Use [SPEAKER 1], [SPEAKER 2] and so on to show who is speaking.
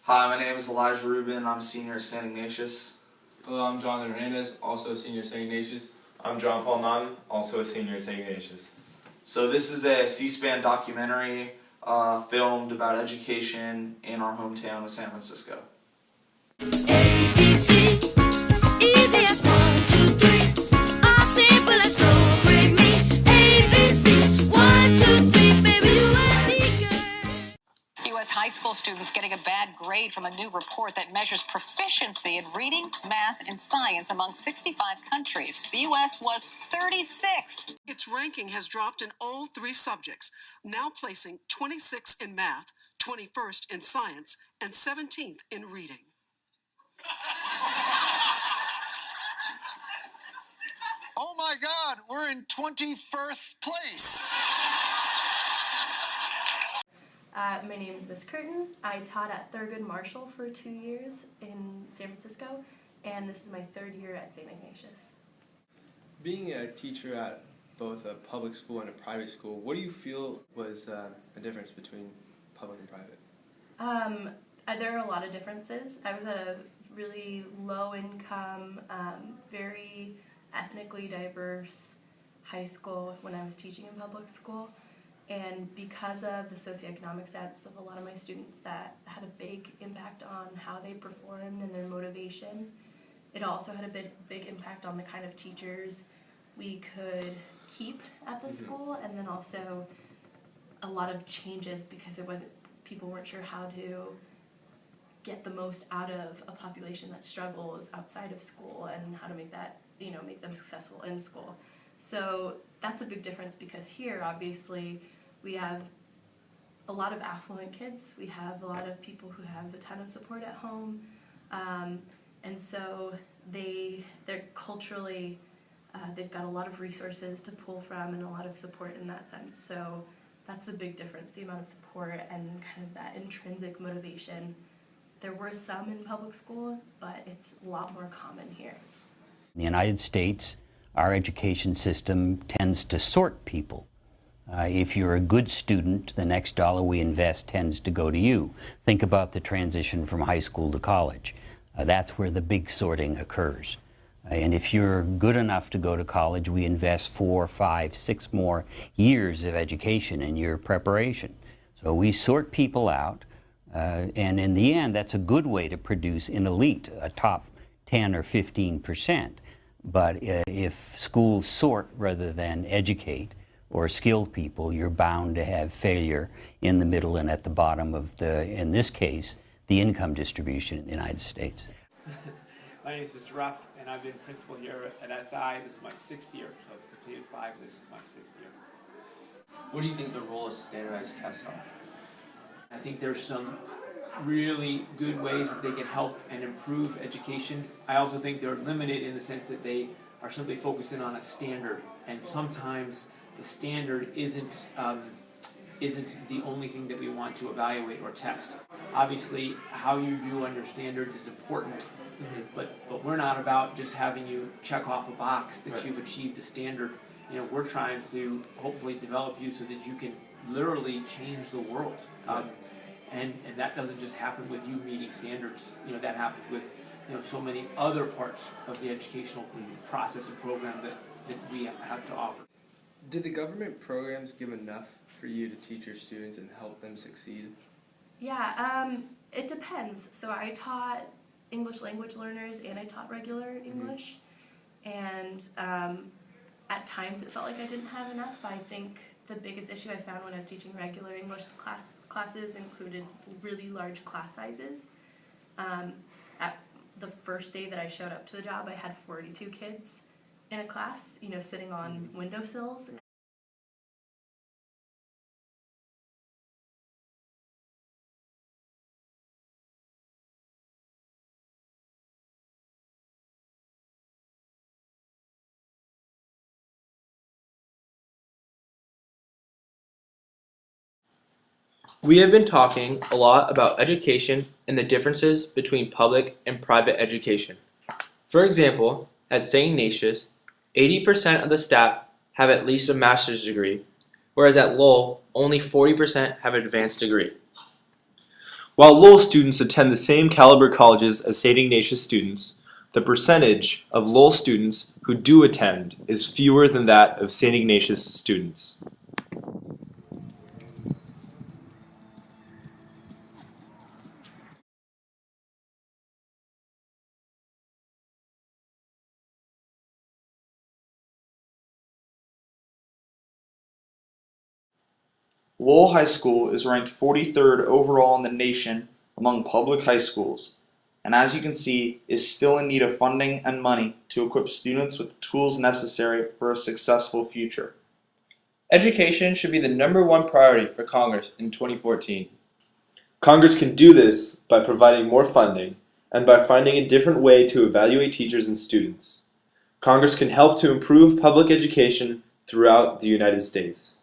[SPEAKER 1] Hi, my name is Elijah Rubin. I'm a senior at St. Ignatius.
[SPEAKER 2] Hello, I'm Jonathan Hernandez, also a senior at St. Ignatius.
[SPEAKER 3] I'm John Paul Naughton, also a senior at St. Ignatius.
[SPEAKER 1] So this is a C-SPAN documentary filmed about education in our hometown of San Francisco.
[SPEAKER 4] ABC, easy as 1, 2, 3. I'm simple as slow, break me. ABC, 1, 2, 3, baby, you and me, girl.
[SPEAKER 5] U.S. high school students getting a bad grade from a new report that measures proficiency in reading, math, and science among 65 countries. The U.S. was 36.
[SPEAKER 6] Its ranking has dropped in all 3 subjects, now placing 26th in math, 21st in science, and 17th in reading.
[SPEAKER 7] Oh my God, we're in 21st place.
[SPEAKER 8] My name is Miss Curtin. I taught at Thurgood Marshall for 2 years in San Francisco, and this is my 3rd year at St. Ignatius.
[SPEAKER 2] Being a teacher at both a public school and a private school, what do you feel was the difference between public and private?
[SPEAKER 8] There are a lot of differences. I was at a really low-income, very ethnically diverse high school when I was teaching in public school. And because of the socioeconomic status of a lot of my students, that had a big impact on how they performed and their motivation. It also had a big impact on the kind of teachers we could keep at the school, and then also a lot of changes because people weren't sure how to get the most out of a population that struggles outside of school and how to make that, make them successful in school. So that's a big difference because here, obviously, we have a lot of affluent kids. We have a lot of people who have a ton of support at home. And so they're culturally, they've got a lot of resources to pull from and a lot of support in that sense. So that's the big difference, the amount of support and kind of that intrinsic motivation. There were some in public school, but it's a lot more common here.
[SPEAKER 9] In the United States, our education system tends to sort people. If you're a good student, the next dollar we invest tends to go to you. Think about the transition from high school to college. That's where the big sorting occurs. And if you're good enough to go to college, we invest 4, 5, 6 more years of education in your preparation. So we sort people out, and in the end, that's a good way to produce an elite, a top 10 or 15%. But if schools sort rather than educate or skilled people, you're bound to have failure in the middle and at the bottom of in this case, the income distribution in the United States.
[SPEAKER 10] My name is Mr. Ruff, and I've been principal here at SI. This is my 6th year, so I've completed 5, this is my 6th year.
[SPEAKER 2] What do you think the role of standardized tests are?
[SPEAKER 10] I think there's some really good ways that they can help and improve education. I also think they're limited in the sense that they are simply focusing on a standard, and sometimes the standard isn't the only thing that we want to evaluate or test. Obviously, how you do under standards is important, but we're not about just having you check off a box that you've achieved a standard. We're trying to hopefully develop you so that you can literally change the world. And that doesn't just happen with you meeting standards. That happens with so many other parts of the educational process and program that we have to offer.
[SPEAKER 2] Did the government programs give enough for you to teach your students and help them succeed?
[SPEAKER 8] Yeah, it depends. So I taught English language learners and I taught regular English. And at times it felt like I didn't have enough. I think the biggest issue I found when I was teaching regular English classes included really large class sizes. At the first day that I showed up to the job, I had 42 kids in a class, sitting on windowsills.
[SPEAKER 11] We have been talking a lot about education and the differences between public and private education. For example, at St. Ignatius, 80% of the staff have at least a master's degree, whereas at Lowell, only 40% have an advanced degree.
[SPEAKER 3] While Lowell students attend the same caliber colleges as St. Ignatius students, the percentage of Lowell students who do attend is fewer than that of St. Ignatius students.
[SPEAKER 1] Lowell High School is ranked 43rd overall in the nation among public high schools, and as you can see, is still in need of funding and money to equip students with the tools necessary for a successful future.
[SPEAKER 11] Education should be the #1 priority for Congress in 2014.
[SPEAKER 3] Congress can do this by providing more funding and by finding a different way to evaluate teachers and students. Congress can help to improve public education throughout the United States.